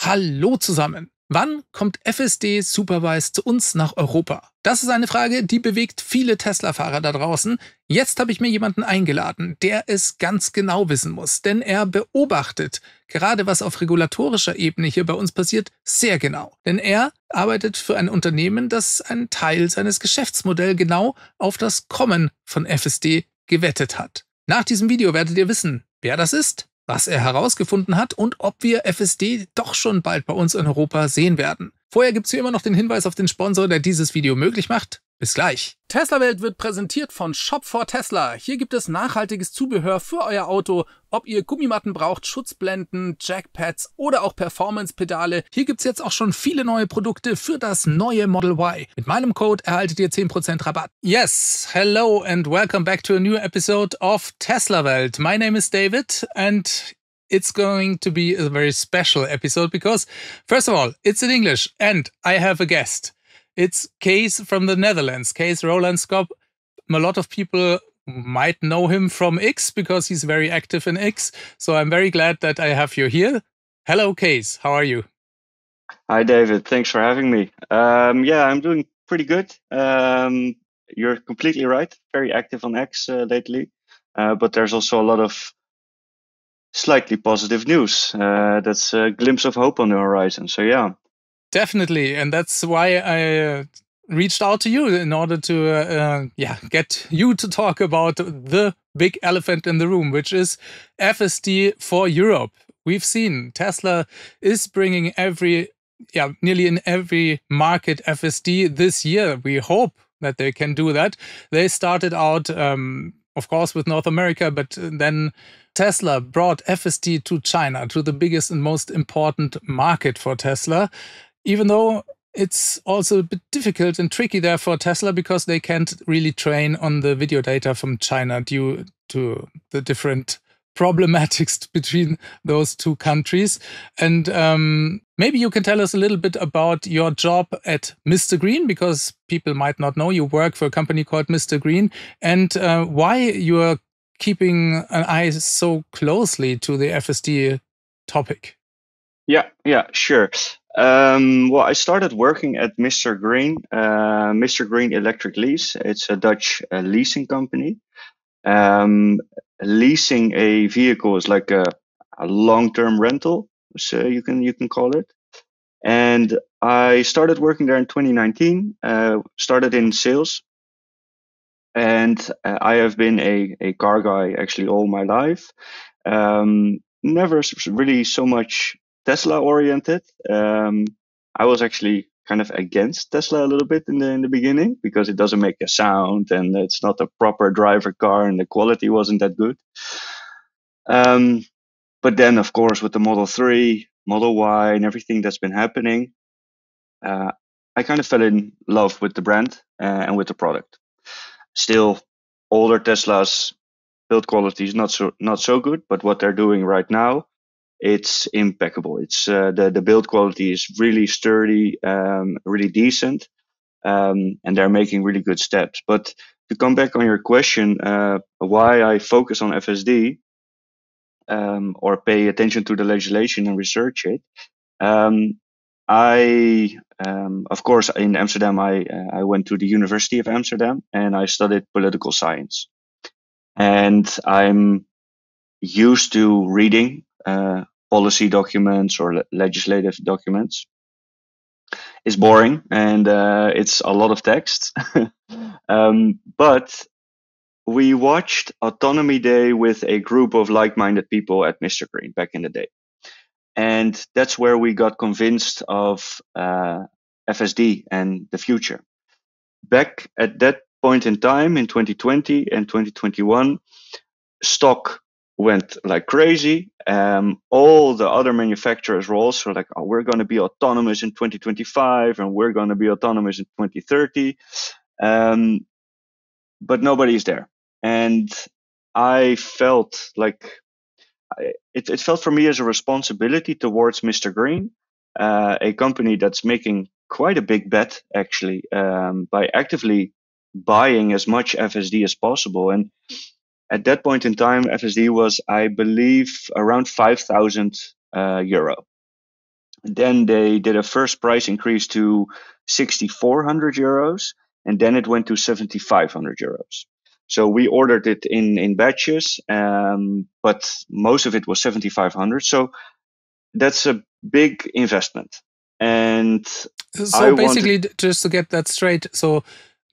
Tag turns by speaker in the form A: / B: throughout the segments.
A: Hallo zusammen. Wann kommt FSD Supervised zu uns nach Europa? Das ist eine Frage, die bewegt viele Tesla-Fahrer da draußen. Jetzt habe ich mir jemanden eingeladen, der es ganz genau wissen muss, denn er beobachtet gerade was auf regulatorischer Ebene hier bei uns passiert, sehr genau. Denn er arbeitet für ein Unternehmen, das einen Teil seines Geschäftsmodells genau auf das Kommen von FSD gewettet hat. Nach diesem Video werdet ihr wissen, wer das ist, was er herausgefunden hat und ob wir FSD doch schon bald bei uns in Europa sehen werden. Vorher gibt es hier immer noch den Hinweis auf den Sponsor, der dieses Video möglich macht. Bis gleich. Tesla Welt wird präsentiert von Shop for Tesla. Hier gibt es nachhaltiges Zubehör für euer Auto. Ob ihr Gummimatten braucht, Schutzblenden, Jackpads oder auch Performance-Pedale. Hier gibt es jetzt auch schon viele neue Produkte für das neue Model Y. Mit meinem Code erhaltet ihr 10% Rabatt. Yes, hello and welcome back to a new episode of Tesla Welt. My name is David and it's going to be a very special episode because, first of all, it's in English and I have a guest. It's Kees from the Netherlands, Kees Roelandschap. A lot of people might know him from X because he's very active in X. So I'm very glad that I have you here. Hello, Kees. How are you?
B: Hi, David. Thanks for having me. Yeah, I'm doing pretty good. You're completely right. Very active on X lately. But there's also a lot of slightly positive news. That's a glimpse of hope on the horizon. So, yeah.
A: Definitely. And that's why I reached out to you in order to get you to talk about the big elephant in the room, which is FSD for Europe. We've seen Tesla is bringing nearly in every market FSD this year. We hope that they can do that. They started out, of course, with North America, but then Tesla brought FSD to China, to the biggest and most important market for Tesla, even though it's also a bit difficult and tricky there for Tesla because they can't really train on the video data from China due to the different problematics between those two countries. And maybe you can tell us a little bit about your job at Mr. Green, because people might not know you work for a company called Mr. Green, and why you are keeping an eye so closely to the FSD topic.
B: Yeah, sure. Well, I started working at Mr. Green, Mr. Green Electric Lease. It's a Dutch leasing company. Leasing a vehicle is like a long-term rental, so you can call it. And I started working there in 2019. Started in sales, and I have been a car guy actually all my life. Never really so much Tesla oriented. I was actually kind of against Tesla a little bit in the beginning because it doesn't make a sound and it's not a proper driver car and the quality wasn't that good. But then, of course, with the Model 3, Model Y, and everything that's been happening, I kind of fell in love with the brand and with the product. Still, older Teslas build quality is not so good, but what they're doing right now, it's impeccable. It's the build quality is really sturdy, really decent, and they're making really good steps. But to come back on your question, why I focus on FSD or pay attention to the legislation and research it, of course, in Amsterdam, I went to the University of Amsterdam and I studied political science. And I'm used to reading policy documents or legislative documents. It's boring and it's a lot of text. But we watched Autonomy Day with a group of like-minded people at Mr. Green back in the day. And that's where we got convinced of FSD and the future. Back at that point in time, in 2020 and 2021, stock went like crazy. All the other manufacturers were also like, oh, we're going to be autonomous in 2025 and we're going to be autonomous in 2030. But nobody's there. And I felt like it felt for me as a responsibility towards Mr. Green, a company that's making quite a big bet actually by actively buying as much FSD as possible. And at that point in time, FSD was, I believe, around 5,000 euro. Then they did a first price increase to 6,400 euros, and then it went to 7,500 euros. So we ordered it in batches, but most of it was 7,500. So that's a big investment. And
A: So
B: I wanted,
A: basically, just to get that straight, so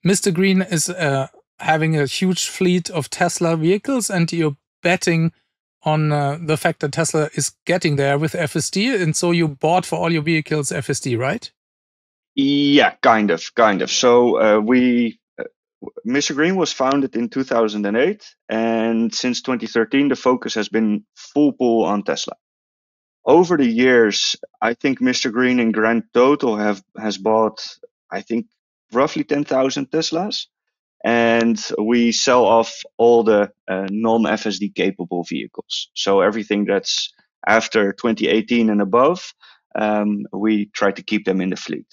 A: Mr. Green is having a huge fleet of Tesla vehicles, and you're betting on the fact that Tesla is getting there with FSD, and so you bought for all your vehicles FSD, right?
B: yeah, kind of. So Mr. Green was founded in 2008, and since 2013, the focus has been full pull on Tesla. Over the years, I think Mr. Green in grand total has bought, I think, roughly 10,000 Teslas, and we sell off all the non-FSD capable vehicles. So everything that's after 2018 and above, we try to keep them in the fleet.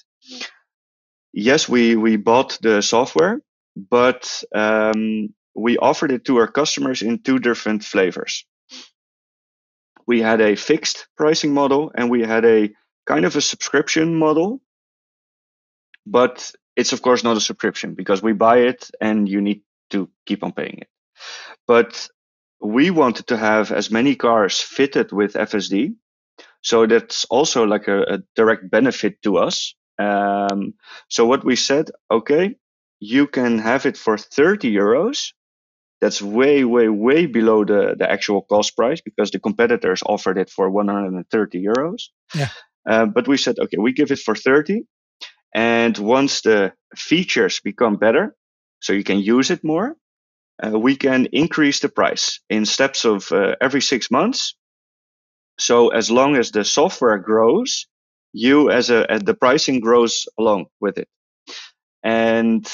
B: Yes, we bought the software, but we offered it to our customers in two different flavors. We had a fixed pricing model and we had a kind of a subscription model, but it's of course not a subscription because we buy it and you need to keep on paying it. But we wanted to have as many cars fitted with FSD. So that's also like a direct benefit to us. So what we said, okay, you can have it for 30 euros. That's way, way, way below the actual cost price because the competitors offered it for 130 euros.
A: Yeah.
B: But we said, okay, we give it for 30. And once the features become better, so you can use it more, we can increase the price in steps of every 6 months. So as long as the software grows, you as the pricing grows along with it. And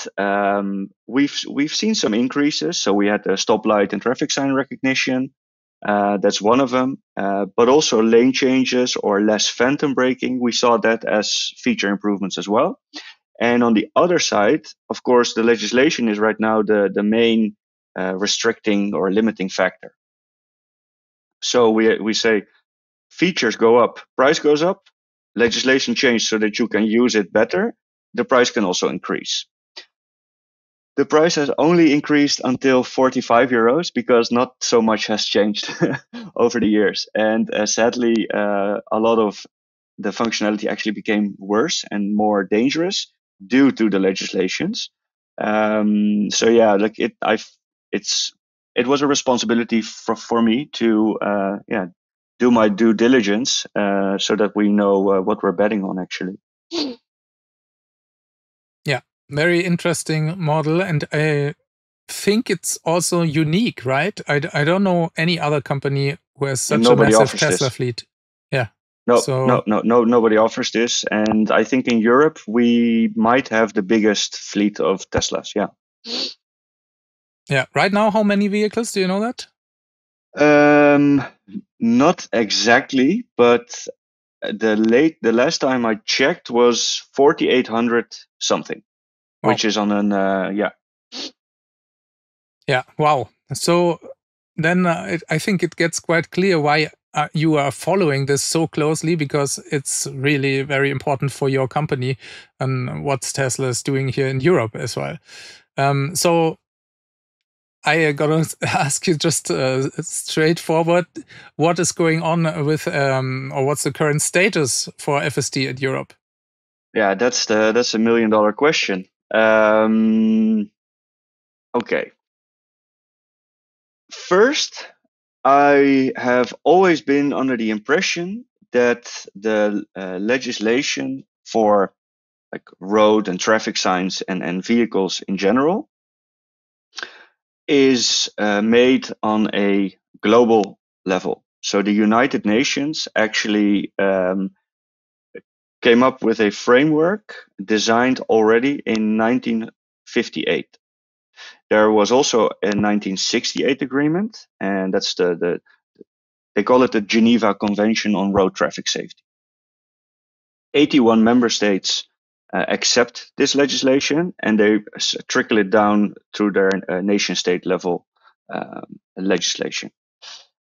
B: we've seen some increases. So we had the stoplight and traffic sign recognition. That's one of them. But also lane changes or less phantom braking. We saw that as feature improvements as well. And on the other side, of course, the legislation is right now the main restricting or limiting factor. So we say features go up, price goes up, legislation changed so that you can use it better, the price can also increase. The price has only increased until 45 euros because not so much has changed over the years. And sadly, a lot of the functionality actually became worse and more dangerous due to the legislations. So yeah, like it was a responsibility for me to do my due diligence so that we know what we're betting on actually.
A: Yeah, very interesting model, and I think it's also unique, right? I don't know any other company who has such a massive Tesla fleet. Yeah.
B: Nobody offers this, and I think in Europe we might have the biggest fleet of Teslas. Yeah.
A: Yeah. Right now, how many vehicles? Do you know that?
B: Not exactly, but the last time I checked was 4,800 something, which is on an yeah.
A: Yeah. Wow. So then I think it gets quite clear why you are following this so closely, because it's really very important for your company and what Tesla is doing here in Europe as well. So I gotta ask you just straightforward, what is going on with, or what's the current status for FSD in Europe?
B: Yeah, that's a $1 million question. Okay. First, I have always been under the impression that the legislation for like road and traffic signs and vehicles in general is made on a global level. So the United Nations actually came up with a framework designed already in 1958. There was also a 1968 agreement, and that's they call it the Geneva Convention on Road Traffic Safety. 81 member states accept this legislation, and they trickle it down through their nation state level legislation.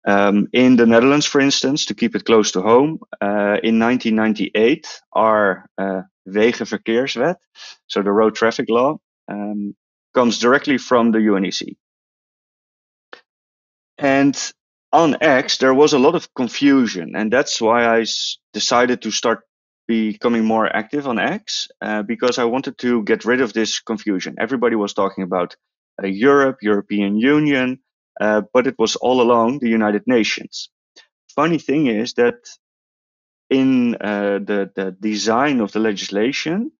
B: In the Netherlands, for instance, to keep it close to home, in 1998, our Wegenverkeerswet, so the road traffic law, comes directly from the UNEC. And on X, there was a lot of confusion, and that's why I decided to start becoming more active on X, because I wanted to get rid of this confusion. Everybody was talking about Europe, European Union, but it was all along the United Nations. Funny thing is that in the design of the legislation,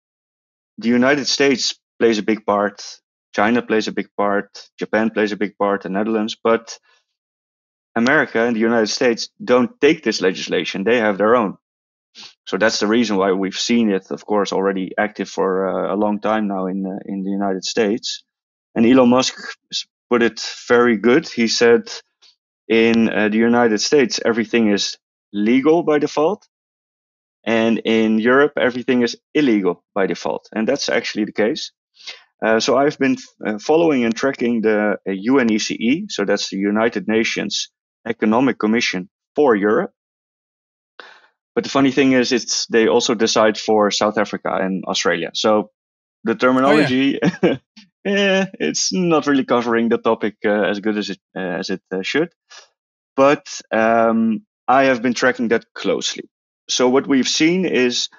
B: the United States plays a big part, China plays a big part, Japan plays a big part, the Netherlands, but America and the United States don't take this legislation. They have their own. So that's the reason why we've seen it, of course, already active for a long time now in the United States. And Elon Musk put it very good. He said in the United States, everything is legal by default. And in Europe, everything is illegal by default. And that's actually the case. So I've been following and tracking the UNECE, so that's the United Nations Economic Commission for Europe. But the funny thing is, they also decide for South Africa and Australia. So the terminology, it's not really covering the topic as good as it should. But I have been tracking that closely. So what we've seen is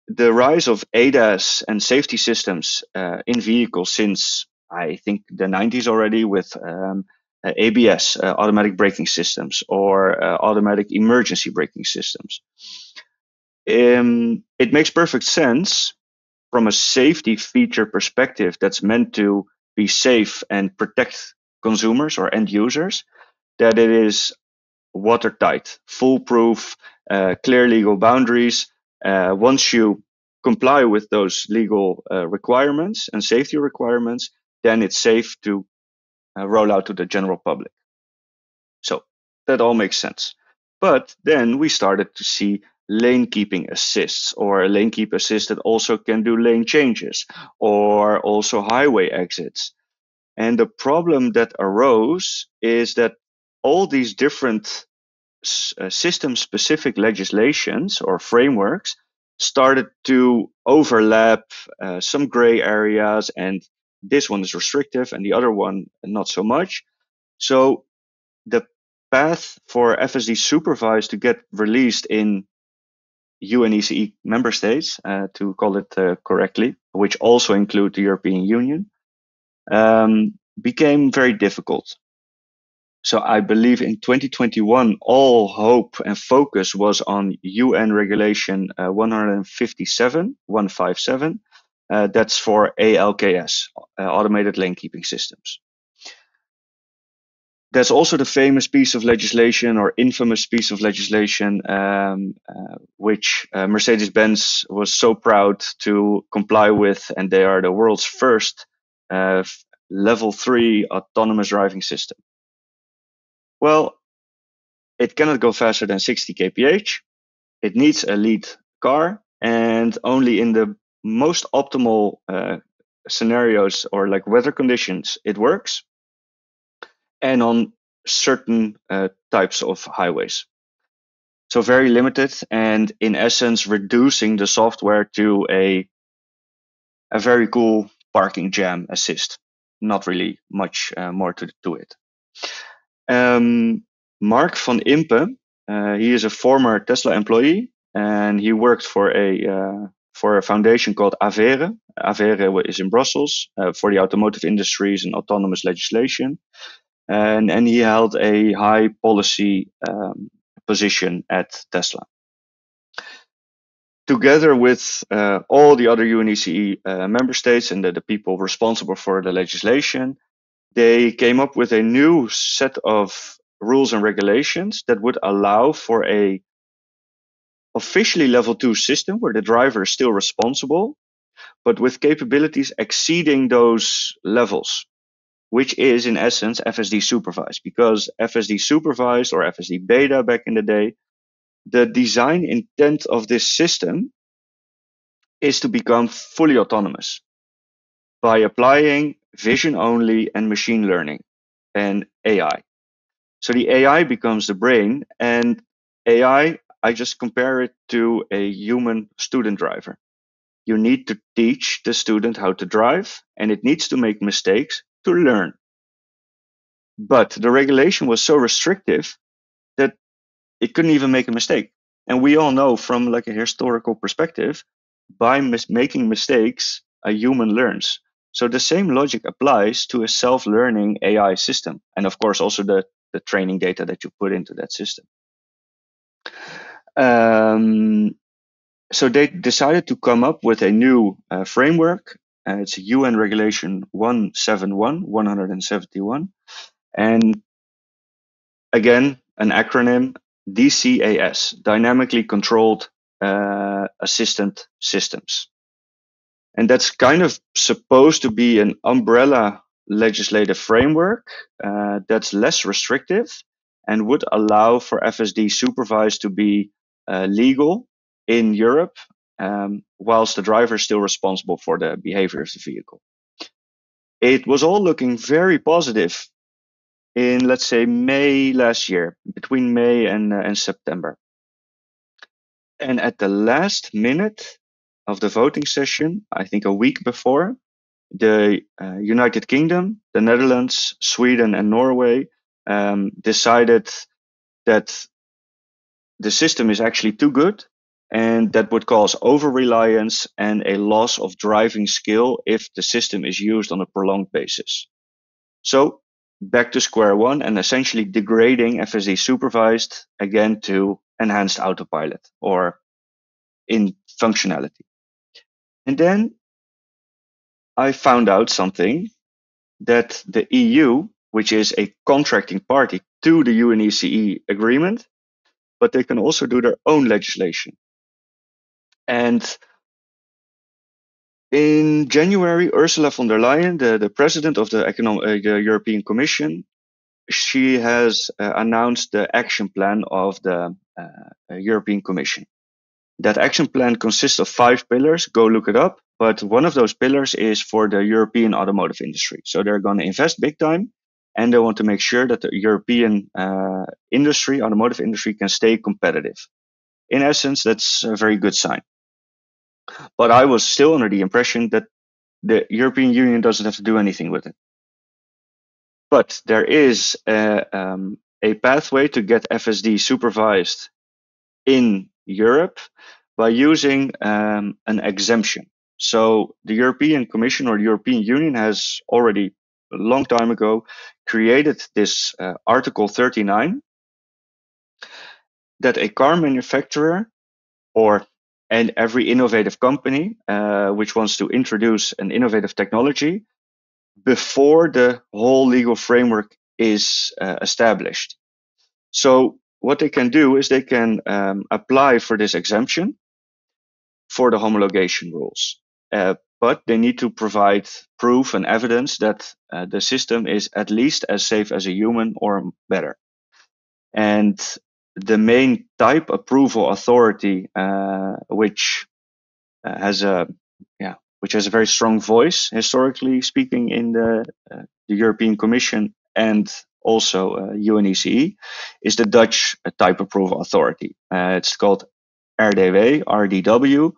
B: the rise of ADAS and safety systems in vehicles since I think the 90s already, with ABS, automatic braking systems, or automatic emergency braking systems. It makes perfect sense from a safety feature perspective that's meant to be safe and protect consumers or end users, that it is watertight, foolproof, clear legal boundaries. Once you comply with those legal requirements and safety requirements, then it's safe to roll out to the general public. So that all makes sense. But then we started to see lane keeping assists, or a lane keep assist that also can do lane changes, or also highway exits. And the problem that arose is that all these different system-specific legislations or frameworks started to overlap some gray areas, and this one is restrictive and the other one not so much. So the path for FSD Supervised to get released in UNECE member states, to call it correctly, which also include the European Union, became very difficult. So I believe in 2021, all hope and focus was on UN Regulation 157. That's for ALKS, Automated Lane Keeping Systems. There's also the famous piece of legislation, or infamous piece of legislation, which Mercedes-Benz was so proud to comply with, and they are the world's first level 3 autonomous driving system. Well, it cannot go faster than 60 kph. It needs a lead car, and only in the most optimal scenarios, or like weather conditions, it works, and on certain types of highways. So very limited, and in essence reducing the software to a very cool parking jam assist. Not really much more to it. Mark van Impe, he is a former Tesla employee, and he worked for a foundation called Avere. Avere is in Brussels for the automotive industries and autonomous legislation, and he held a high policy position at Tesla. Together with all the other UNECE member states and the people responsible for the legislation, they came up with a new set of rules and regulations that would allow for a officially level 2 system where the driver is still responsible, but with capabilities exceeding those levels, which is in essence FSD supervised. Because FSD supervised, or FSD beta back in the day, the design intent of this system is to become fully autonomous by applying vision only and machine learning and AI. So the AI becomes the brain, and AI, I just compare it to a human student driver. You need to teach the student how to drive, and it needs to make mistakes to learn. But the regulation was so restrictive that it couldn't even make a mistake. And we all know from like a historical perspective, by making mistakes, a human learns. So the same logic applies to a self-learning AI system, and of course also the training data that you put into that system. So they decided to come up with a new framework. It's a UN regulation 171, and again, an acronym, DCAS, Dynamically Controlled Assistant Systems. And that's kind of supposed to be an umbrella legislative framework that's less restrictive and would allow for FSD supervised to be legal in Europe, whilst the driver is still responsible for the behavior of the vehicle. It was all looking very positive in, let's say, May last year, between May and September. And at the last minute of the voting session, I think a week before, the United Kingdom, the Netherlands, Sweden, and Norway decided that the system is actually too good, and that would cause over-reliance and a loss of driving skill if the system is used on a prolonged basis. So back to square one and essentially degrading FSD supervised again to enhanced autopilot or in functionality. And then I found out something that the EU, which is a contracting party to the UNECE agreement, but they can also do their own legislation. And in January, Ursula von der Leyen, the president of the European Commission, she has announced the action plan of the European Commission. That action plan consists of 5 pillars. Go look it up. But one of those pillars is for the European automotive industry. So they're going to invest big time, and they want to make sure that the European automotive industry, can stay competitive. In essence, that's a very good sign. But I was still under the impression that the European Union doesn't have to do anything with it. But there is a pathway to get FSD supervised in Europe by using an exemption. So the European Commission or the European Union has already a long time ago created this Article 39 that a car manufacturer and every innovative company which wants to introduce an innovative technology before the whole legal framework is established. So what they can do is they can apply for this exemption for the homologation rules. But they need to provide proof and evidence that the system is at least as safe as a human or better. And the main type approval authority, which has a very strong voice, historically speaking, in the European Commission and also UNECE, is the Dutch type approval authority. It's called RDW,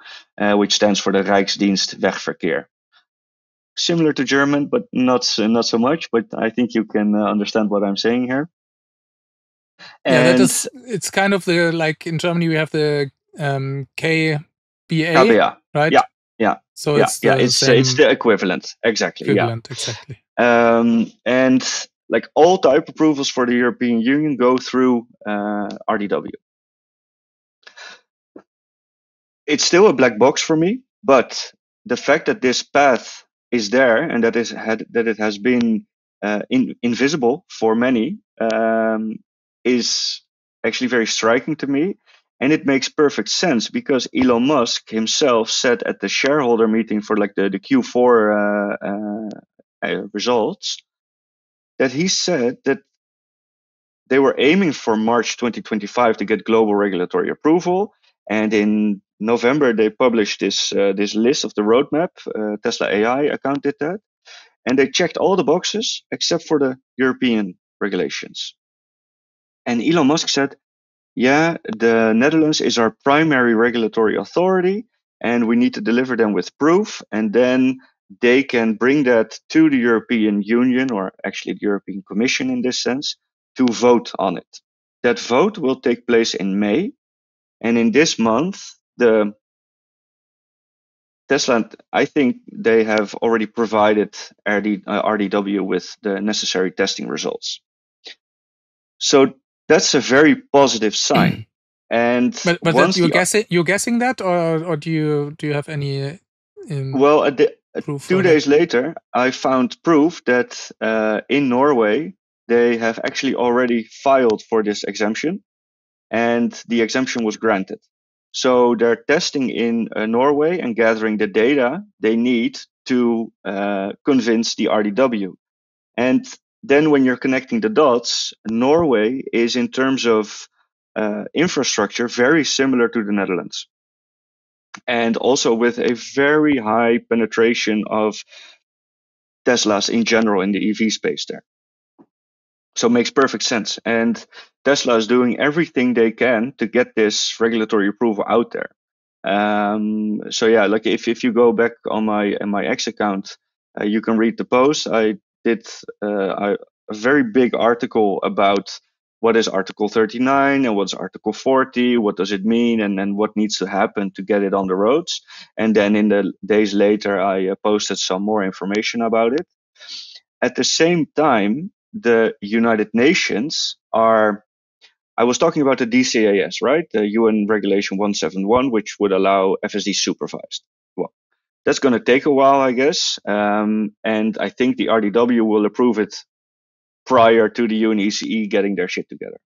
B: which stands for the Rijksdienst Wegverkeer. Similar to German, but not so much. But I think you can understand what I'm saying here.
A: And it's kind of like in Germany we have the KBA, right?
B: Yeah.
A: So
B: it's the equivalent, exactly.
A: Exactly.
B: And like all type approvals for the European Union go through RDW. It's still a black box for me, but the fact that this path is there and that it has been invisible for many is actually very striking to me. And it makes perfect sense because Elon Musk himself said at the shareholder meeting for like the Q4 results that he said that they were aiming for March 2025 to get global regulatory approval. And in November, they published this list of the roadmap. Tesla AI account did that. And they checked all the boxes except for the European regulations. And Elon Musk said, yeah, the Netherlands is our primary regulatory authority, and we need to deliver them with proof, and then they can bring that to the European Union, or actually the European Commission in this sense, to vote on it. That vote will take place in May, and in this month, the Tesla, I think they have already provided RDW with the necessary testing results. So that's a very positive sign. And
A: But
B: once
A: that you're guessing that, or do you have any
B: well,
A: proof
B: 2
A: for
B: days
A: that?
B: later, I found proof that in Norway they have actually already filed for this exemption, and the exemption was granted. So they're testing in Norway and gathering the data they need to convince the RDW. And then when you're connecting the dots, Norway is in terms of infrastructure very similar to the Netherlands, and also with a very high penetration of Teslas in general in the EV space there. So it makes perfect sense. And Tesla is doing everything they can to get this regulatory approval out there. So yeah, like if you go back on my X account, you can read the post. I did a very big article about what is Article 39 and what's Article 40, what does it mean, and then what needs to happen to get it on the roads. And then in the days later, I posted some more information about it. At the same time, the United Nations are, I was talking about the DCAS, right? The UN Regulation 171, which would allow FSD supervised. Well, that's going to take a while, I guess. And I think the RDW will approve it prior to the UNECE getting their shit together.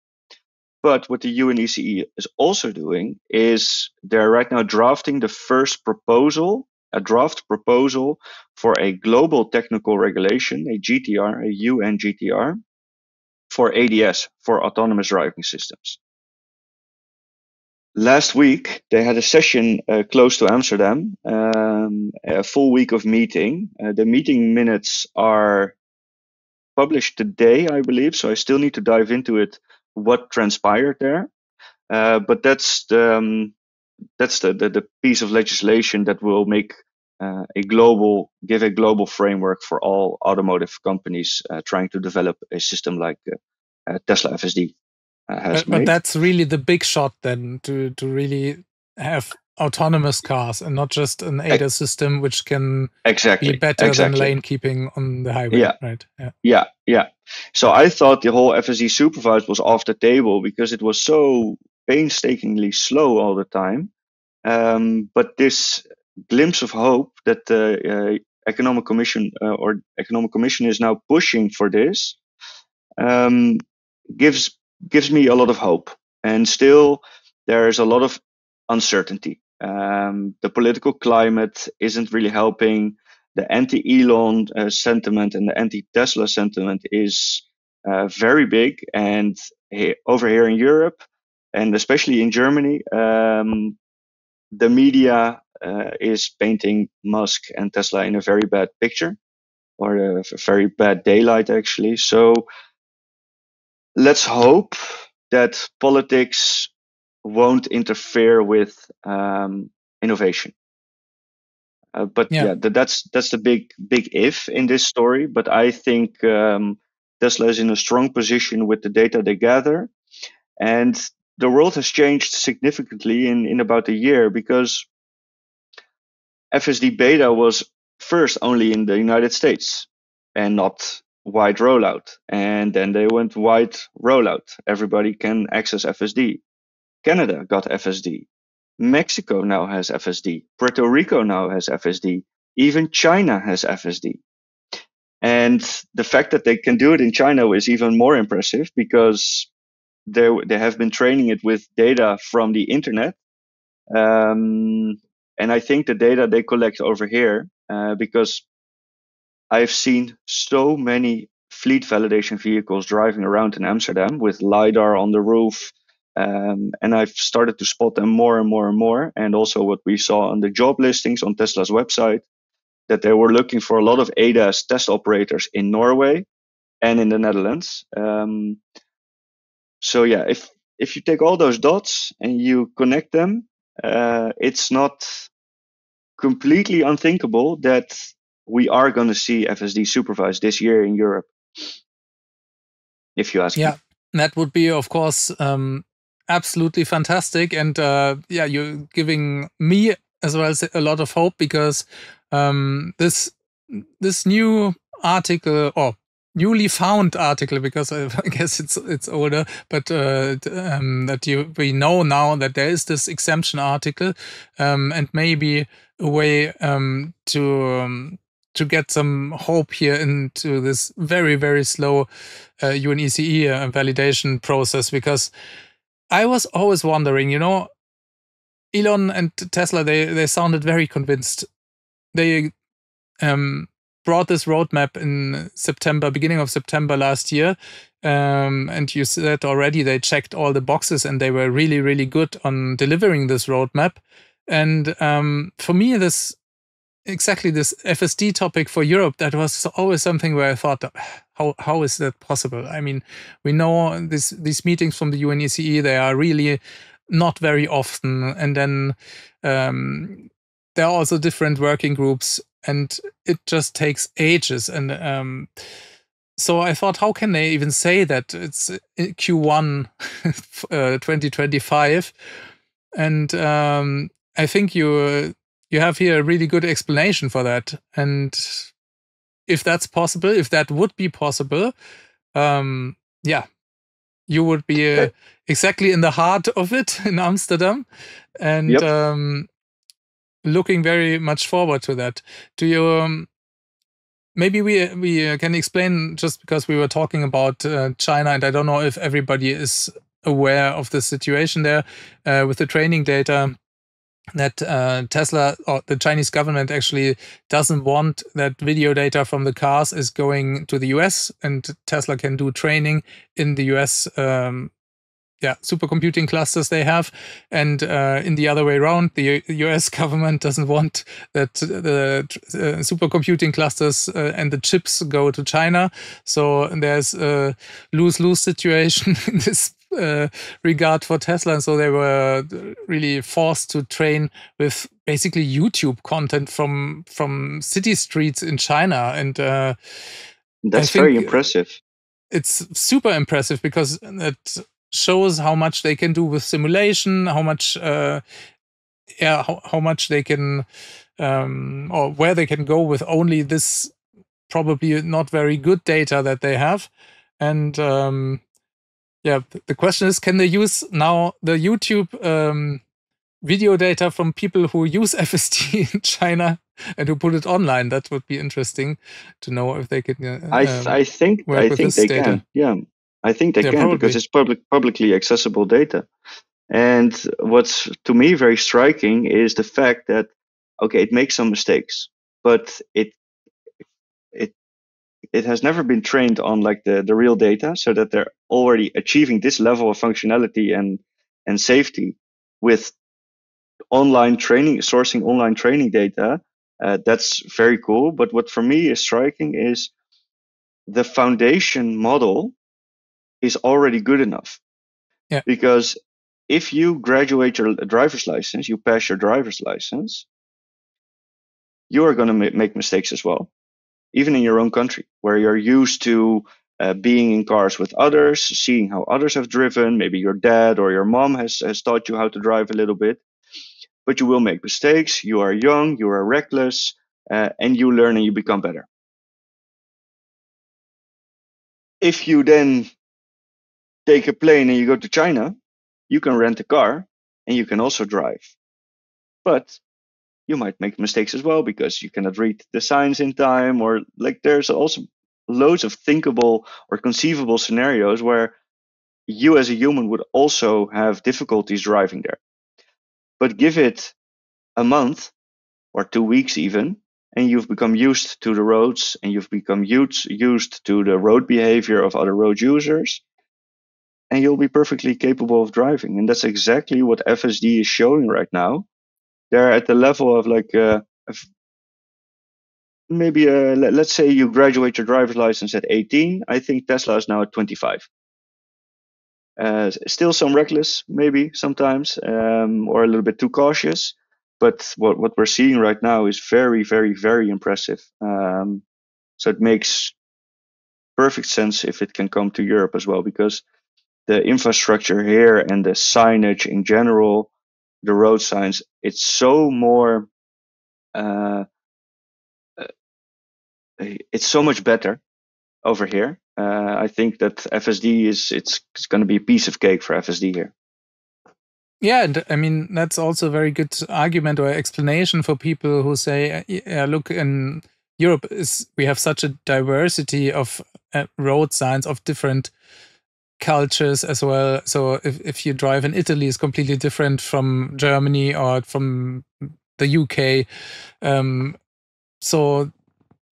B: But what the UNECE is also doing is they're right now drafting the first proposal, a draft proposal for a global technical regulation, a GTR, a UN GTR, for ADS, for autonomous driving systems. Last week, they had a session close to Amsterdam, a full week of meeting. The meeting minutes are published today, I believe, so I still need to dive into it, what transpired there. But that's the piece of legislation that will make give a global framework for all automotive companies trying to develop a system like Tesla FSD has made.
A: But that's really the big shot then, to really have autonomous cars and not just an ADAS system which can be better than lane keeping on the highway.
B: Yeah.
A: Right.
B: Yeah. So I thought the whole FSD Supervised was off the table because it was so painstakingly slow all the time. But this glimpse of hope that the Economic Commission is now pushing for this gives me a lot of hope. And still, there is a lot of uncertainty. The political climate isn't really helping. The anti-Elon sentiment and the anti-Tesla sentiment is very big. And over here in Europe, and especially in Germany, the media is painting Musk and Tesla in a very bad picture, or a very bad daylight, actually. So let's hope that politics won't interfere with innovation. But that's the big if in this story. But I think Tesla is in a strong position with the data they gather, and the world has changed significantly in about a year, because FSD beta was first only in the United States and not wide rollout. And then they went wide rollout. Everybody can access FSD. Canada got FSD. Mexico now has FSD. Puerto Rico now has FSD. Even China has FSD. And the fact that they can do it in China is even more impressive, because they have been training it with data from the internet. And I think the data they collect over here, because I've seen so many fleet validation vehicles driving around in Amsterdam with LiDAR on the roof. And I've started to spot them more and more and more. And also what we saw on the job listings on Tesla's website, that they were looking for a lot of ADAS test operators in Norway and in the Netherlands. So yeah, if you take all those dots and you connect them, it's not completely unthinkable that we are going to see FSD supervised this year in Europe, if you ask me.
A: Yeah, that would be, of course, absolutely fantastic. And yeah, you're giving me as well as a lot of hope, because this new article, or newly found article, because I guess it's older, but that we know now that there is this exemption article, and maybe a way to get some hope here into this very, very slow UNECE validation process. Because I was always wondering, Elon and Tesla, they sounded very convinced. They brought this roadmap in September, beginning of September last year. And you said already they checked all the boxes and they were really, really good on delivering this roadmap. And for me, this FSD topic for Europe, that was always something where I thought, how is that possible? I mean, we know these meetings from the UNECE, they are really not very often. And then there are also different working groups, and it just takes ages. And so I thought, how can they even say that it's Q1 2025? And I think you have here a really good explanation for that. And if that's possible, if that would be possible, yeah, you would be exactly in the heart of it in Amsterdam, and
B: Yep.
A: looking very much forward to that. Do you? Maybe we can explain, just because we were talking about China, and I don't know if everybody is aware of the situation there with the training data, that Tesla, or the Chinese government, actually doesn't want that video data from the cars is going to the US, and Tesla can do training in the US supercomputing clusters they have. And in the other way around, the US government doesn't want that the supercomputing clusters and the chips go to China. So there's a lose-lose situation in this regard for Tesla. And so they were really forced to train with basically YouTube content from city streets in China. And
B: That's very impressive.
A: It's super impressive, because it shows how much they can do with simulation, how much how much they can or where they can go with only this probably not very good data that they have. And the question is, can they use now the YouTube video data from people who use FSD in China and who put it online? That would be interesting to know if they can
B: I think
A: work with this
B: they
A: data.
B: can. Yeah, I think they can,
A: probably,
B: because it's publicly accessible data. And what's to me very striking is the fact that, okay, it makes some mistakes, but it has never been trained on like the real data, so that they're already achieving this level of functionality and safety with sourcing online training data. That's very cool. But what for me is striking is the foundation model is already good enough.
A: Yeah.
B: Because if you graduate your driver's license, you pass your driver's license, you are going to make mistakes as well, even in your own country, where you're used to being in cars with others, seeing how others have driven. Maybe your dad or your mom has taught you how to drive a little bit, but you will make mistakes. You are young, you are reckless, and you learn and you become better. If you then take a plane and you go to China, you can rent a car and you can also drive. But you might make mistakes as well, because you cannot read the signs in time, or like there's also loads of thinkable or conceivable scenarios where you as a human would also have difficulties driving there. But give it a month or 2 weeks even, and you've become used to the roads, and you've become used to the road behavior of other road users, and you'll be perfectly capable of driving. And that's exactly what FSD is showing right now. They're at the level of like maybe let's say you graduate your driver's license at 18. I think Tesla is now at 25. Still some reckless, maybe sometimes, or a little bit too cautious. But what we're seeing right now is very, very, very impressive. So it makes perfect sense if it can come to Europe as well, because the infrastructure here and the signage in general, the road signs, it's so more, it's so much better over here. I think that FSD it's going to be a piece of cake for FSD here.
A: Yeah, and I mean that's also a very good argument or explanation for people who say, look, in Europe we have such a diversity of road signs of different cultures as well. So if you drive in Italy, it's completely different from Germany or from the UK. So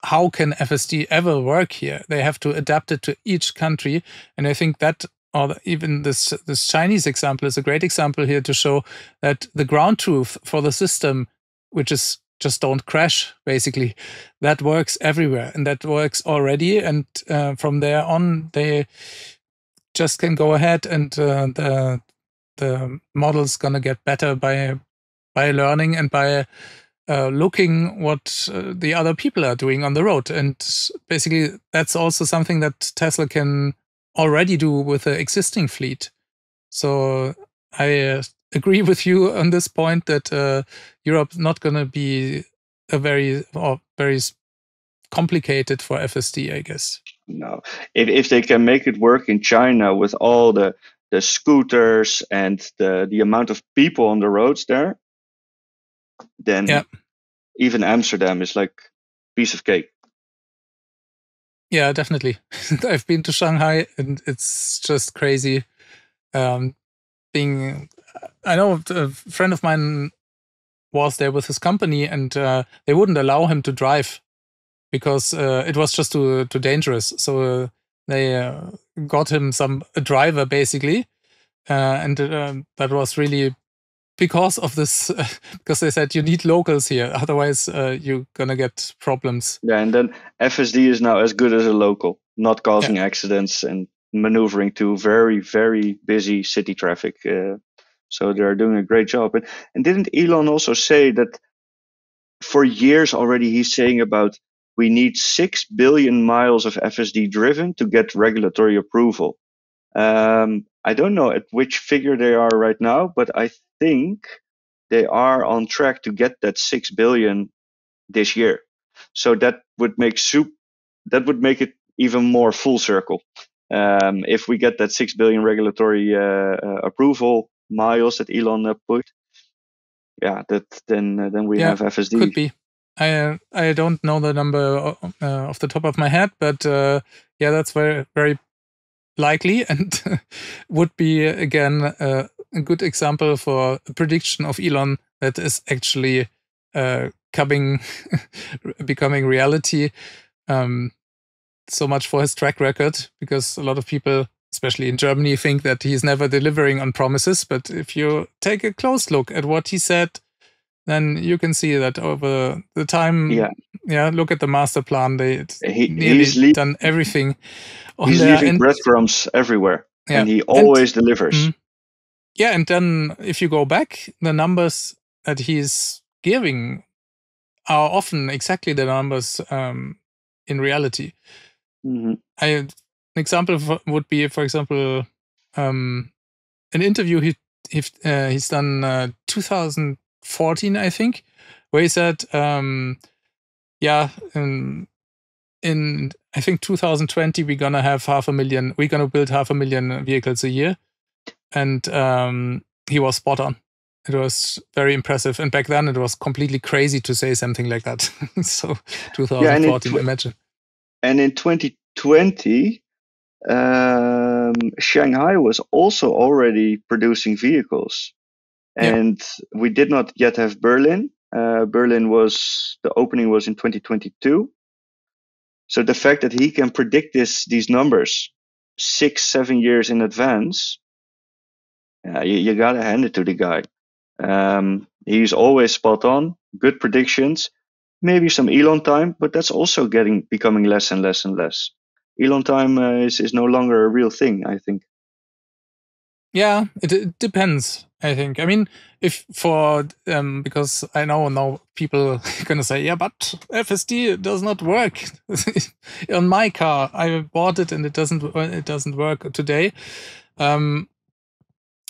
A: how can FSD ever work here? They have to adapt it to each country, and I think that, or even this Chinese example is a great example here to show that the ground truth for the system, which is just don't crash, basically, that works everywhere, and that works already. And from there on, they just can go ahead, and the model's gonna get better by learning and by looking what the other people are doing on the road. And basically, that's also something that Tesla can already do with the existing fleet. So I agree with you on this point that Europe's not going to be a very complicated for FSD, I guess.
B: No, if they can make it work in China with all the scooters and the amount of people on the roads there, then even Amsterdam is like a piece of cake.
A: Yeah, definitely. I've been to Shanghai and it's just crazy. I know a friend of mine was there with his company, and they wouldn't allow him to drive because it was just too dangerous. So they got him a driver basically, and that was really because of this, because they said you need locals here, otherwise you're gonna get problems.
B: Yeah, and then FSD is now as good as a local, not causing accidents and maneuvering through very, very busy city traffic. So they're doing a great job. And didn't Elon also say that for years already he's saying about we need 6 billion miles of FSD driven to get regulatory approval? I don't know at which figure they are right now, but I think they are on track to get that 6 billion this year. So that would make it even more full circle. If we get that 6 billion regulatory approval miles that Elon put, then we have FSD.
A: Could be. I don't know the number off the top of my head, but that's very, very likely, and would be again a good example for a prediction of Elon that is actually becoming reality. So much for his track record, because a lot of people, especially in Germany, think that he's never delivering on promises. But if you take a close look at what he said, then you can see that over the time, look at the master plan. He's done everything.
B: He's leaving breadcrumbs everywhere, and he always delivers.
A: And then if you go back, the numbers that he's giving are often exactly the numbers in reality.
B: Mm-hmm.
A: An example would be, for example, an interview he's done 2014, I think, where he said, in I think 2020 we're gonna build 500,000 vehicles a year, and he was spot on. It was very impressive, and back then it was completely crazy to say something like that. So 2014, imagine.
B: And in 2020, Shanghai was also already producing vehicles, and we did not yet have Berlin. The opening was in 2022. So the fact that he can predict these numbers 6-7 years in advance, you gotta hand it to the guy. He's always spot on, good predictions. Maybe some Elon time, but that's also becoming less and less and less. Elon time is no longer a real thing, I think.
A: Yeah, it depends, I think. I mean, if for because I know now people are gonna say, yeah, but FSD does not work on my car. I bought it and it doesn't work today.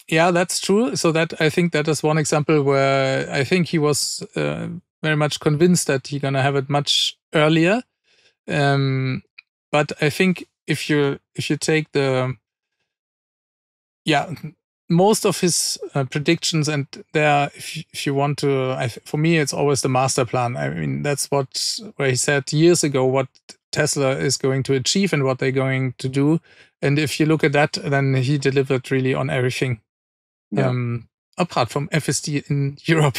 A: Yeah, that's true. So that I think that is one example where I think he was very much convinced that he's gonna have it much earlier. But I think if you take the most of his predictions, and there, if you want to, for me, it's always the master plan. I mean, that's where he said years ago what Tesla is going to achieve and what they're going to do. And if you look at that, then he delivered really on everything.
B: Yeah.
A: Apart from FSD in Europe.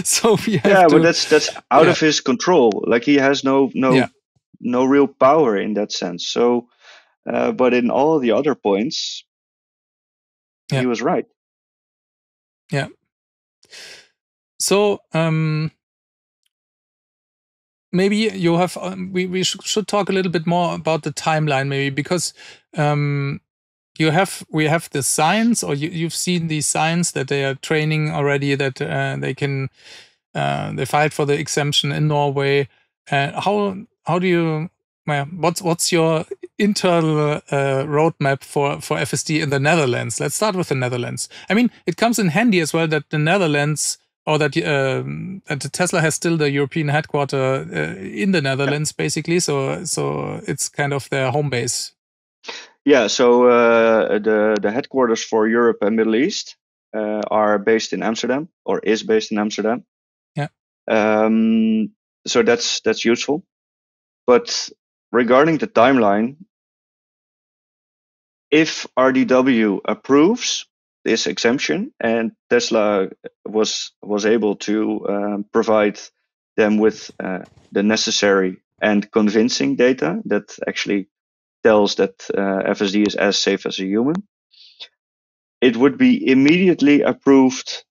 A: So we have
B: Yeah,
A: to.
B: but that's out of his control. Like he has no real power in that sense. So, but in all the other points, he was right.
A: Yeah. So maybe you have we should talk a little bit more about the timeline, maybe, because we have the signs, or you've seen these signs that they are training already, that they can they filed for the exemption in Norway. How do you what's your internal roadmap for FSD in the Netherlands? Let's start with the Netherlands. I mean, it comes in handy as well that the Netherlands, or that the Tesla has still the European headquarter in the Netherlands, basically. So it's kind of their home base.
B: Yeah. So the headquarters for Europe and Middle East are based in Amsterdam, or is based in Amsterdam.
A: Yeah.
B: So that's useful. But regarding the timeline, if RDW approves this exemption and Tesla was able to provide them with the necessary and convincing data that actually tells that FSD is as safe as a human, it would be immediately approved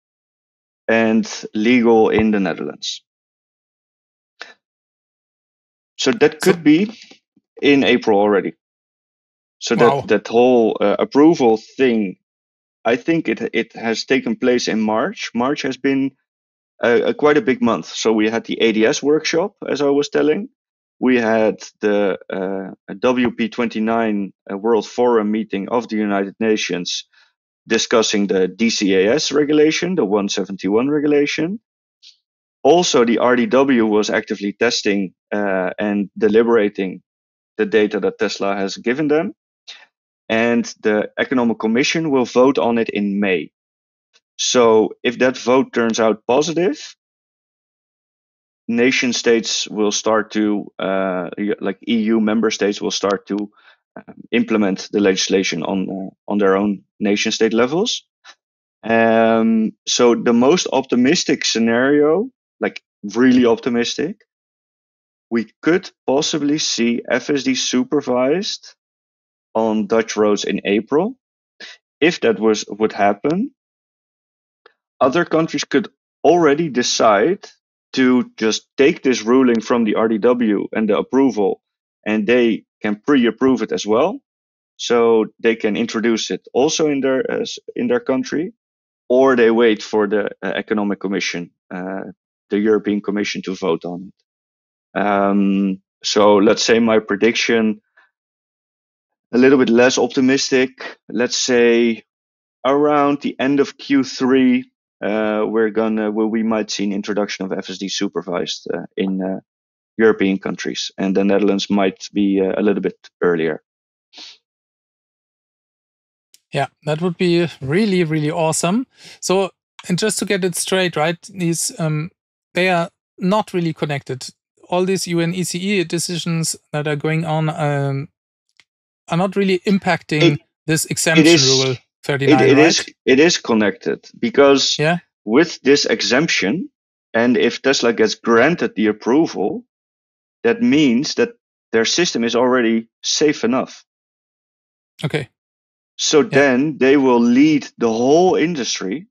B: and legal in the Netherlands. So that could be in April already. So
A: Wow.
B: that whole approval thing, I think it has taken place in March. March has been quite a big month. So we had the ADS workshop, as I was telling. We had the WP29 World Forum meeting of the United Nations discussing the DCAS regulation, the 171 regulation. Also, the RDW was actively testing and deliberating the data that Tesla has given them. And the Economic Commission will vote on it in May. So if that vote turns out positive, nation states will start to, like EU member states will start to implement the legislation on their own nation state levels. So the most optimistic scenario, like really optimistic, we could possibly see FSD supervised on Dutch roads in April. If that would happen, other countries could already decide to just take this ruling from the RDW and the approval, and they can pre-approve it as well. So they can introduce it also in their country, or they wait for the Economic Commission, the European Commission, to vote on it. So let's say my prediction, a little bit less optimistic. Let's say around the end of Q3, we might see an introduction of FSD supervised in European countries, and the Netherlands might be a little bit earlier.
A: Yeah, that would be really, really awesome. So, and just to get it straight, right? These they are not really connected. All these UNECE decisions that are going on are not really impacting this exemption rule 39, right?
B: It is connected, because
A: Yeah.
B: with this exemption, and if Tesla gets granted the approval, that means that their system is already safe enough.
A: Okay.
B: So then they will lead the whole industry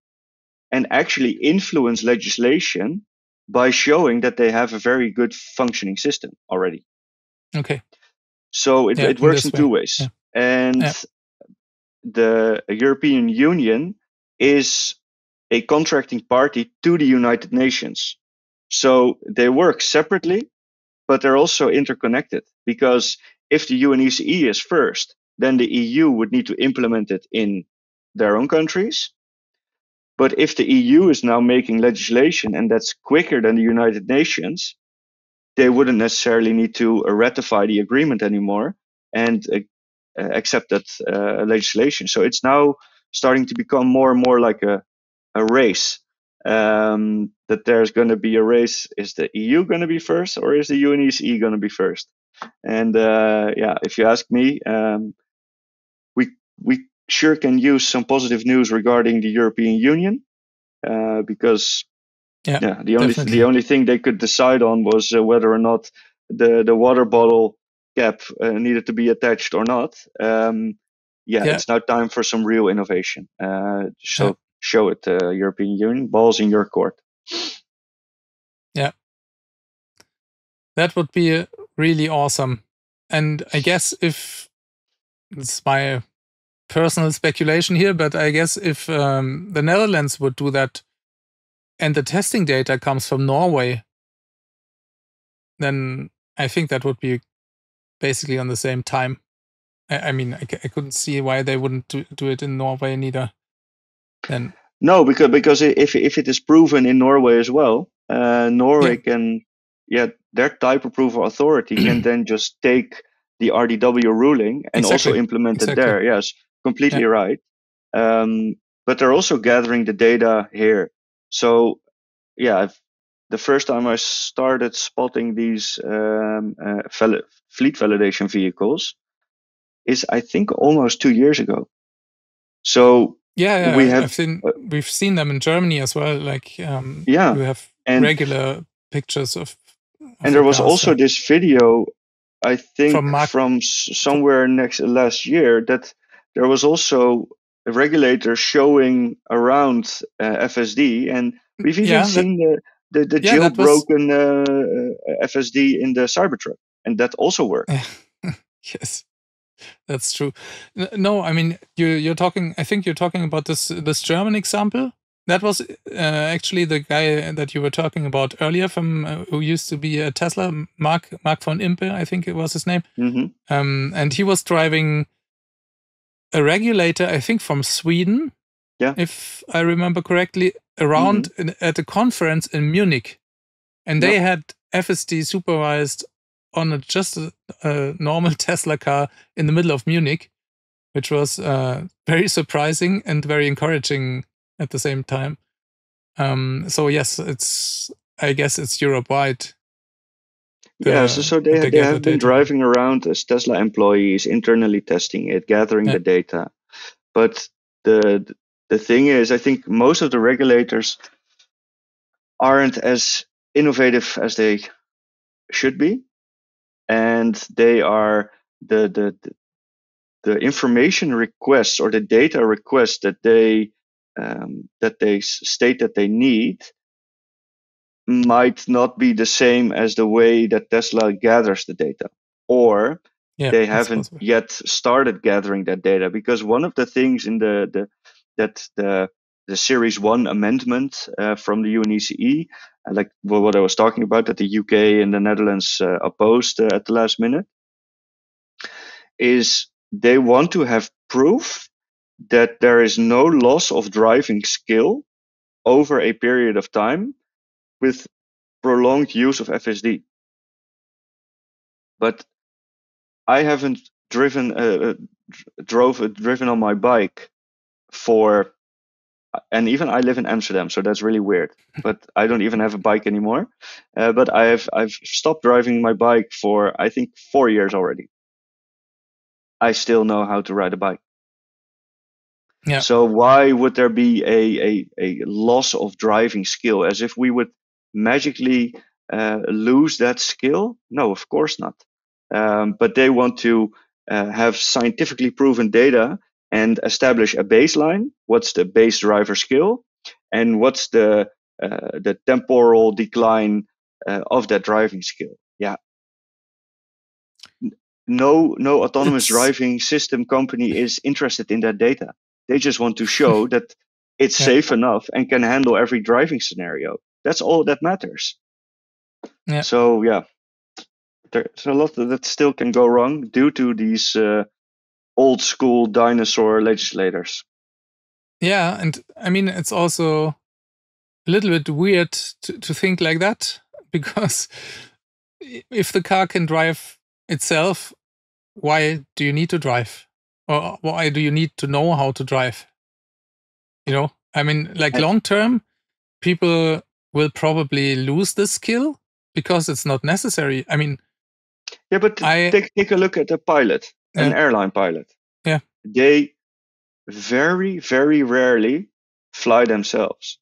B: and actually influence legislation by showing that they have a very good functioning system already.
A: Okay.
B: So it works in two ways.
A: Yeah.
B: And the European Union is a contracting party to the United Nations. So they work separately, but they're also interconnected, because if the UNECE is first, then the EU would need to implement it in their own countries. But if the EU is now making legislation and that's quicker than the United Nations, they wouldn't necessarily need to ratify the agreement anymore and accept that legislation. So it's now starting to become more and more like a race. That there's going to be a race. Is the EU going to be first, or is the UNECE going to be first? And yeah, if you ask me, we sure can use some positive news regarding the European Union, because the only thing they could decide on was whether or not the water bottle cap needed to be attached or not. It's now time for some real innovation. Show it, European Union. Ball's in your court.
A: Yeah, that would be really awesome. And I guess, if it's my personal speculation here, but I guess if the Netherlands would do that and the testing data comes from Norway, then I think that would be basically on the same time. I mean, I couldn't see why they wouldn't do it in Norway neither. Then
B: no, because if it is proven in Norway as well, Norway can, their type approval authority can then just take the RDW ruling and also implement it there. Yes, completely right. But they're also gathering the data here. So the first time I started spotting these fleet validation vehicles is, I think, almost 2 years ago. So
A: we've seen them in Germany as well. Like we have regular pictures of
B: and there was also this video, I think, from somewhere last year, that there was also a regulator showing around FSD, and we've even seen the jailbroken FSD in the Cybertruck, and that also worked.
A: Yes, that's true. No, I mean, you're talking. I think you're talking about this German example. That was actually the guy that you were talking about earlier, from who used to be a Tesla, Mark von Impe, I think it was his name.
B: Mm-hmm.
A: And he was driving a regulator, I think, from Sweden, if I remember correctly, around at a conference in Munich, and they had FSD supervised on just a normal Tesla car in the middle of Munich, which was very surprising and very encouraging at the same time. So yes, I guess it's Europe-wide.
B: So they have been driving around as Tesla employees, internally testing it, gathering the data. But the thing is, I think most of the regulators aren't as innovative as they should be, and they are the information requests or the data requests that they state that they need might not be the same as the way that Tesla gathers the data, or they haven't yet started gathering that data. Because one of the things in the Series 1 amendment from the UNECE, like what I was talking about, that the UK and the Netherlands opposed at the last minute, is they want to have proof that there is no loss of driving skill over a period of time with prolonged use of FSD. But I haven't driven on my bike for, and even I live in Amsterdam, so that's really weird. But I don't even have a bike anymore. But I've stopped driving my bike for, I think, 4 years already. I still know how to ride a bike.
A: Yeah.
B: So why would there be a loss of driving skill, as if we would magically lose that skill? No, of course not. But they want to have scientifically proven data and establish a baseline. What's the base driver skill, and what's the temporal decline of that driving skill? Yeah. no autonomous driving system company is interested in that data. They just want to show that it's safe enough and can handle every driving scenario. That's all that matters.
A: Yeah.
B: So yeah, there's a lot that still can go wrong due to these old school dinosaur legislators.
A: Yeah, and I mean, it's also a little bit weird to think like that, because if the car can drive itself, why do you need to drive? Or why do you need to know how to drive? You know, I mean, like long term, people will probably lose this skill because it's not necessary. I mean,
B: yeah, but take a look at a pilot, an airline pilot.
A: Yeah.
B: They very, very rarely fly themselves.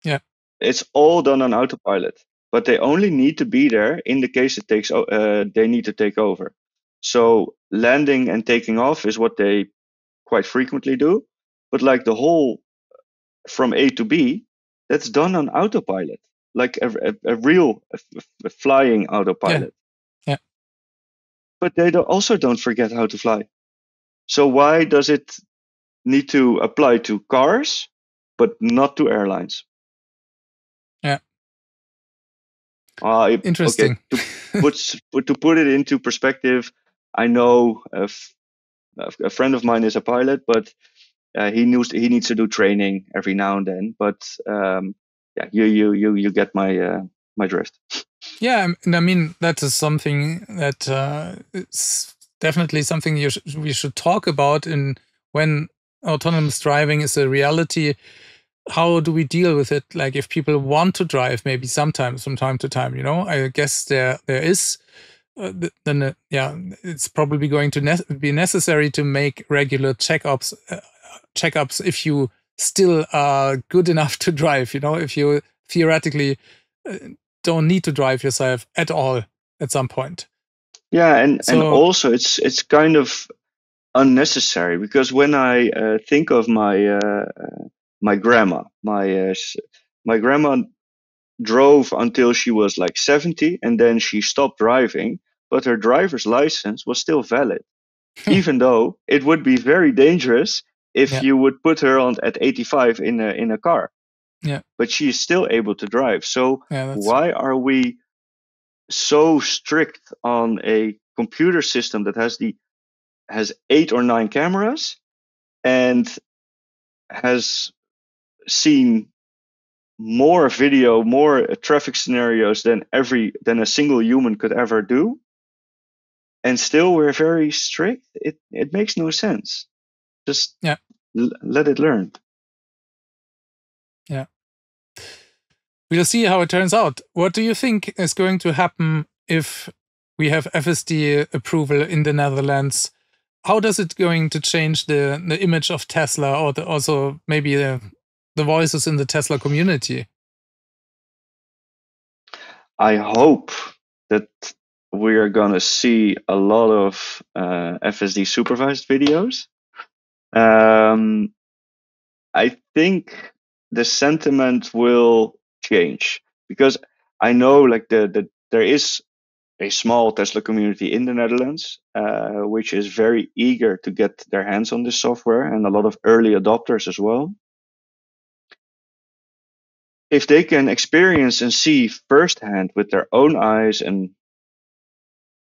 A: Yeah.
B: It's all done on autopilot, but they only need to be there in the case it takes they need to take over. So landing and taking off is what they quite frequently do, but like the whole from A to B, that's done on autopilot, like a real flying autopilot.
A: Yeah.
B: But they also don't forget how to fly. So why does it need to apply to cars, but not to airlines?
A: Yeah.
B: Interesting. Okay, to put it into perspective, I know a friend of mine is a pilot, but he needs to do training every now and then. But yeah, you get my drift.
A: Yeah, and I mean that is something that it's definitely something we should talk about in when autonomous driving is a reality. How do we deal with it? Like if people want to drive, maybe sometimes from time to time, you know, I guess there is. Then yeah, it's probably going to be necessary to make regular checkups if you still are good enough to drive. You know, if you theoretically don't need to drive yourself at all at some point.
B: Yeah, and also it's kind of unnecessary, because when I think of my grandma, my grandma drove until she was like 70, and then she stopped driving, but her driver's license was still valid, even though it would be very dangerous if you would put her on at 85 in a car.
A: Yeah.
B: But she is still able to drive. So why are we so strict on a computer system that has 8 or 9 cameras and has seen more video, more traffic scenarios than a single human could ever do, and still we're very strict? It makes no sense. Just let it learn.
A: Yeah. We'll see how it turns out. What do you think is going to happen if we have FSD approval in the Netherlands? How does it going to change the image of Tesla, or also maybe the voices in the Tesla community?
B: I hope that we are going to see a lot of FSD supervised videos. I think the sentiment will change, because I know like there is a small Tesla community in the Netherlands, which is very eager to get their hands on this software, and a lot of early adopters as well. If they can experience and see firsthand with their own eyes and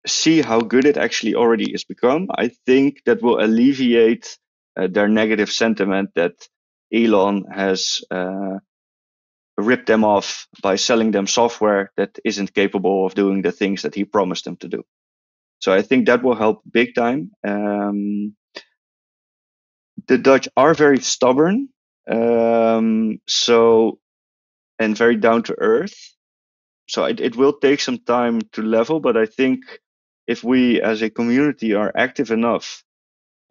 B: see how good it actually already is become, I think that will alleviate their negative sentiment that Elon has ripped them off by selling them software that isn't capable of doing the things that he promised them to do. So I think that will help big time. The Dutch are very stubborn, and very down to earth. So it will take some time to level, but I think if we as a community are active enough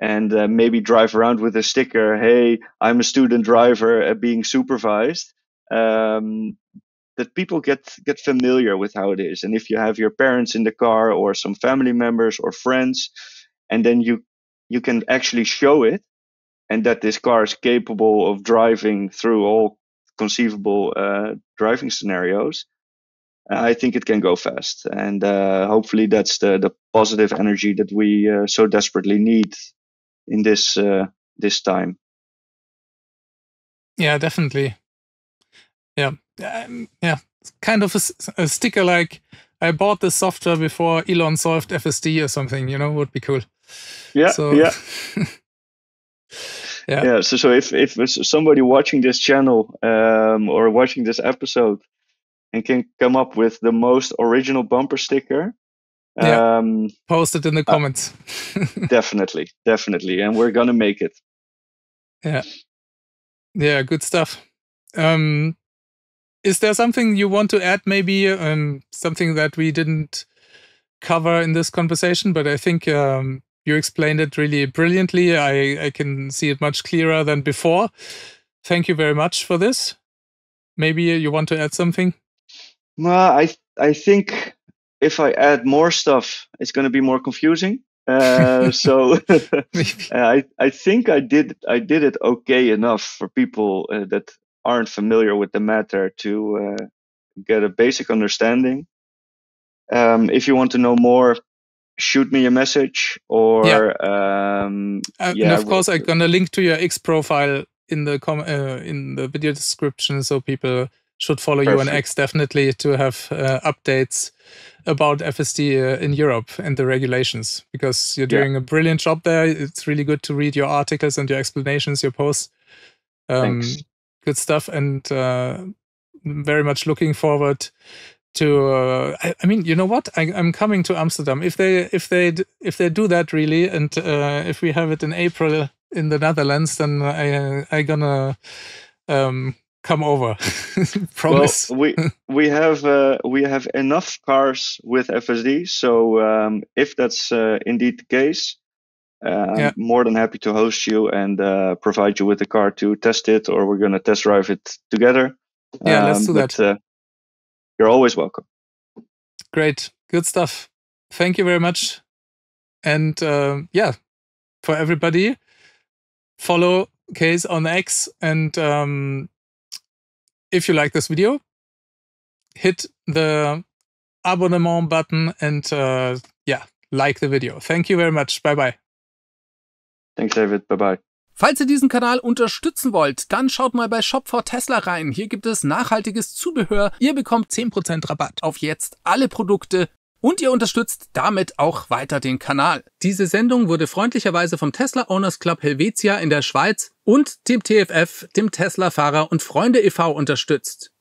B: and maybe drive around with a sticker, hey, I'm a student driver being supervised, that people get familiar with how it is. And if you have your parents in the car or some family members or friends, and then you can actually show it, and that this car is capable of driving through all conceivable driving scenarios, I think it can go fast, and hopefully that's the positive energy that we so desperately need in this time.
A: Yeah, definitely. Yeah, kind of a sticker like I bought this software before Elon solved FSD or something. Would be cool.
B: Yeah,
A: so,
B: yeah.
A: Yeah.
B: So if somebody watching this channel or watching this episode and can come up with the most original bumper sticker,
A: post it in the comments.
B: Definitely, and we're gonna make it.
A: Yeah, good stuff. Is there something you want to add, maybe something that we didn't cover in this conversation, but I think you explained it really brilliantly. I can see it much clearer than before. Thank you very much for this. Maybe you want to add something?
B: Well, I think if I add more stuff, it's going to be more confusing. So I think I did it okay enough for people that aren't familiar with the matter to get a basic understanding. If you want to know more, shoot me a message or
A: and of course I'm gonna link to your X profile in the video description, so people should follow you on X definitely to have updates about FSD in Europe and the regulations, because you're doing a brilliant job there. It's really good to read your articles and your explanations, your posts.
B: Thanks.
A: Good stuff, and very much looking forward to I mean, you know what, I'm coming to Amsterdam if they do that really, and if we have it in April in the Netherlands, then I gonna come over. Promise.
B: Well, we have enough cars with FSD, so if that's indeed the case, more than happy to host you and provide you with a car to test it, or we're gonna test drive it together.
A: Let's do that.
B: You're always welcome.
A: Great, good stuff. Thank you very much. And for everybody, follow Kees on X, and if you like this video, hit the abonnement button and like the video. Thank you very much. Bye bye.
B: Thanks, David. Bye bye.
A: Falls ihr diesen Kanal unterstützen wollt, dann schaut mal bei Shop for Tesla rein. Hier gibt es nachhaltiges Zubehör. Ihr bekommt 10% Rabatt auf jetzt alle Produkte und ihr unterstützt damit auch weiter den Kanal. Diese Sendung wurde freundlicherweise vom Tesla Owners Club Helvetia in der Schweiz und dem TFF, dem Tesla Fahrer und Freunde e.V. unterstützt.